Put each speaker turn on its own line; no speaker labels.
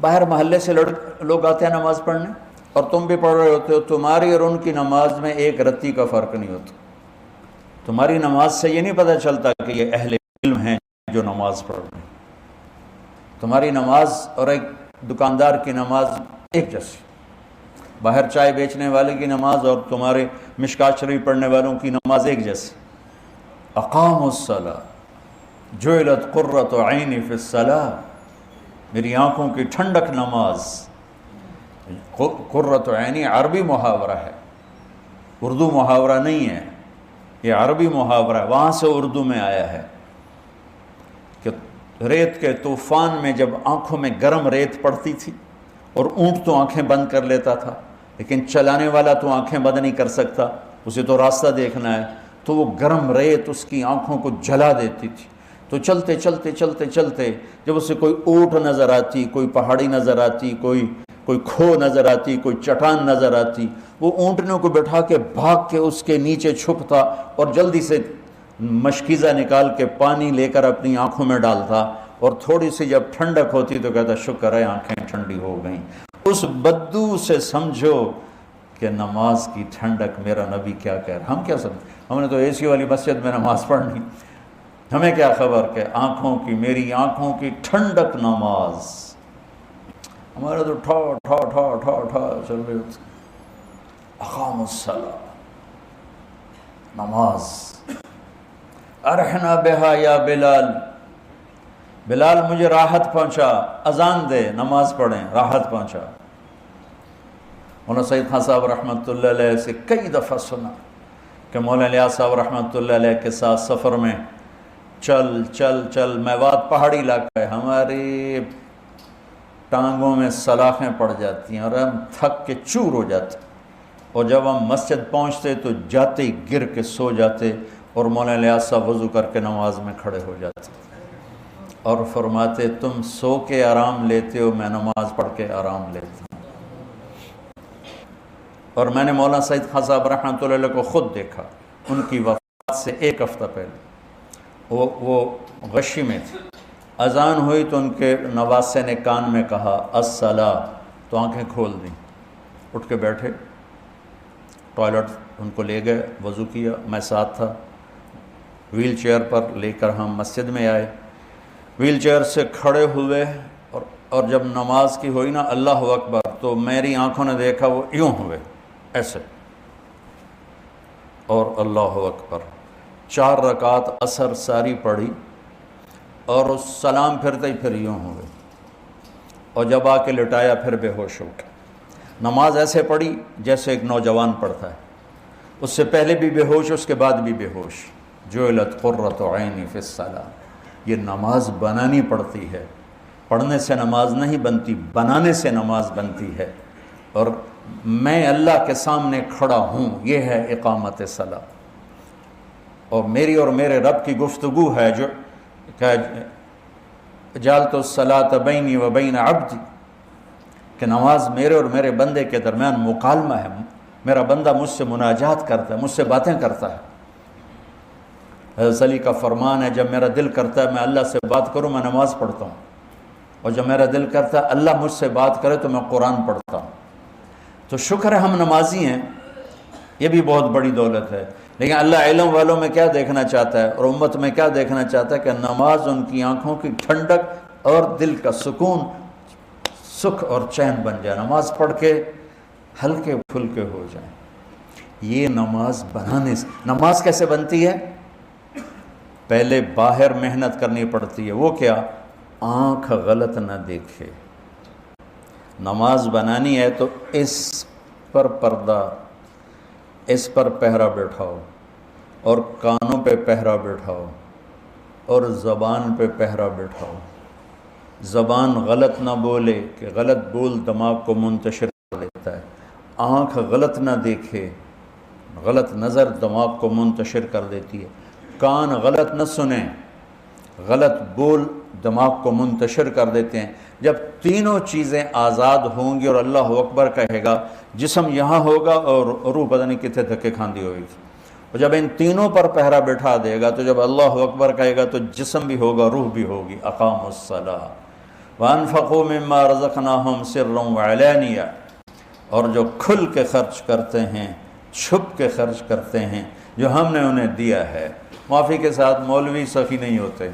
باہر محلے سے لوگ آتے ہیں نماز پڑھنے، اور تم بھی پڑھ رہے ہوتے ہو، تمہاری اور ان کی نماز میں ایک رتی کا فرق نہیں ہوتا۔ تمہاری نماز سے یہ نہیں پتہ چلتا کہ یہ اہل علم ہیں جو نماز پڑھ رہے ہیں۔ تمہاری نماز اور ایک دکاندار کی نماز ایک جیسی، باہر چائے بیچنے والے کی نماز اور تمہارے مشکات شریف پڑھنے والوں کی نماز ایک جیسی۔ اقاموا الصلاۃ جعلت قرۃ عینی فی الصلاۃ، میری آنکھوں کی ٹھنڈک نماز۔ قرۃ عینی عربی محاورہ ہے، اردو محاورہ نہیں ہے، یہ عربی محاورہ ہے، وہاں سے اردو میں آیا ہے کہ ریت کے طوفان میں جب آنکھوں میں گرم ریت پڑتی تھی، اور اونٹ تو آنکھیں بند کر لیتا تھا، لیکن چلانے والا تو آنکھیں بند نہیں کر سکتا، اسے تو راستہ دیکھنا ہے، تو وہ گرم ریت اس کی آنکھوں کو جلا دیتی تھی۔ تو چلتے چلتے چلتے چلتے جب اسے کوئی اونٹ نظر آتی، کوئی پہاڑی نظر آتی، کوئی کھو نظر آتی، کوئی چٹان نظر آتی، وہ اونٹنوں کو بٹھا کے بھاگ کے اس کے نیچے چھپتا اور جلدی سے مشکیزہ نکال کے پانی لے کر اپنی آنکھوں میں ڈالتا، اور تھوڑی سی جب ٹھنڈک ہوتی تو کہتا شکر ہے آنکھیں ٹھنڈی ہو گئیں۔ اس بدو سے سمجھو کہ نماز کی ٹھنڈک میرا نبی کیا کہہ رہا۔ ہم کیا سمجھ، ہم نے تو اے سی والی مسجد میں نماز پڑھنی، ہمیں کیا خبر کہ آنکھوں کی، میری آنکھوں کی ٹھنڈک نماز۔ ہمارے تو ٹھا ٹھا ٹھا ٹھا ٹھا چل رہے ہوتے۔ اقاموا الصلاۃ، نماز۔ ارحنا بہا یا بلال، بلال مجھے راحت پہنچا، اذان دے، نماز پڑھیں، راحت پہنچا۔ مولانا سعید خان صاحب رحمۃ اللہ علیہ سے کئی دفعہ سنا کہ مولانا الیاس صاحب رحمۃ اللہ علیہ کے ساتھ سفر میں چل چل چل، میوات پہاڑی علاقہ ہے، ہماری ٹانگوں میں سلاخیں پڑ جاتی ہیں اور ہم تھک کے چور ہو جاتے، اور جب ہم مسجد پہنچتے تو جاتے ہی گر کے سو جاتے، اور مولانا الیاس صاحب وضو کر کے نماز میں کھڑے ہو جاتے اور فرماتے تم سو کے آرام لیتے ہو، میں نماز پڑھ کے آرام لیتا ہوں۔ اور میں نے مولانا سعید خان صاحب رحمۃ اللہ علیہ کو خود دیکھا، ان کی وفات سے ایک ہفتہ پہلے وہ غشی میں تھے، اذان ہوئی تو ان کے نواسے نے کان میں کہا الصلاۃ، تو آنکھیں کھول دیں، اٹھ کے بیٹھے، ٹوائلٹ ان کو لے گئے، وضو کیا، میں ساتھ تھا، ویل چیئر پر لے کر ہم مسجد میں آئے، ویل چیئر سے کھڑے ہوئے، اور جب نماز کی ہوئی نا اللہ اکبر، تو میری آنکھوں نے دیکھا وہ یوں ہوئے ایسے، اور اللہ اکبر، 4 رکعت عصر ساری پڑھی، اور اس سلام پھرتے ہی پھر یوں ہوئے، اور جب آ کے لٹایا پھر بے ہوش ہو گئے۔ نماز ایسے پڑھی جیسے ایک نوجوان پڑھتا ہے، اس سے پہلے بھی بے ہوش، اس کے بعد بھی بے ہوش۔ جعلت قرۃ عینی فی الصلاۃ، یہ نماز بنانی پڑتی ہے، پڑھنے سے نماز نہیں بنتی، بنانے سے نماز بنتی ہے، اور میں اللہ کے سامنے کھڑا ہوں، یہ ہے اقامت صلاۃ۔ اور میری اور میرے رب کی گفتگو ہے جو کہ جعلت الصلاۃ بینی و بین عبدی، کہ نماز میرے اور میرے بندے کے درمیان مکالمہ ہے، میرا بندہ مجھ سے مناجات کرتا ہے، مجھ سے باتیں کرتا ہے۔ حضرت علی کا فرمان ہے جب میرا دل کرتا ہے میں اللہ سے بات کروں میں نماز پڑھتا ہوں، اور جب میرا دل کرتا ہے اللہ مجھ سے بات کرے تو میں قرآن پڑھتا ہوں۔ تو شکر ہے ہم نمازی ہیں، یہ بھی بہت بڑی دولت ہے، لیکن اللہ علم والوں میں کیا دیکھنا چاہتا ہے اور امت میں کیا دیکھنا چاہتا ہے کہ نماز ان کی آنکھوں کی ٹھنڈک اور دل کا سکون، سکھ اور چین بن جائے، نماز پڑھ کے ہلکے پھلکے ہو جائیں۔ یہ نماز بنانے سے، نماز کیسے بنتی ہے؟ پہلے باہر محنت کرنی پڑتی ہے، وہ کیا؟ آنکھ غلط نہ دیکھے۔ نماز بنانی ہے تو اس پر پردہ، اس پر پہرا بٹھاؤ، اور کانوں پہ پہرا بٹھاؤ، اور زبان پہ پہرا بٹھاؤ۔ زبان غلط نہ بولے کہ غلط بول دماغ کو منتشر کر دیتا ہے، آنکھ غلط نہ دیکھے، غلط نظر دماغ کو منتشر کر دیتی ہے، کان غلط نہ سنیں، غلط بول دماغ کو منتشر کر دیتے ہیں۔ جب تینوں چیزیں آزاد ہوں گی اور اللہ اکبر کہے گا، جسم یہاں ہوگا اور روح پتہ نہیں کتنے دھکے کھاندی ہوگی، اور جب ان تینوں پر پہرا بٹھا دے گا تو جب اللہ اکبر کہے گا تو جسم بھی ہوگا، روح بھی ہوگی۔ اقاموا الصلاۃ، وَأَنفَقُوا مِمَّا رَزَقْنَاهُمْ سِرًّا وَعَلَانِيَةً، اور جو کھل کے خرچ کرتے ہیں، چھپ کے خرچ کرتے ہیں جو ہم نے انہیں دیا ہے۔ معافی کے ساتھ مولوی سخی نہیں ہوتے،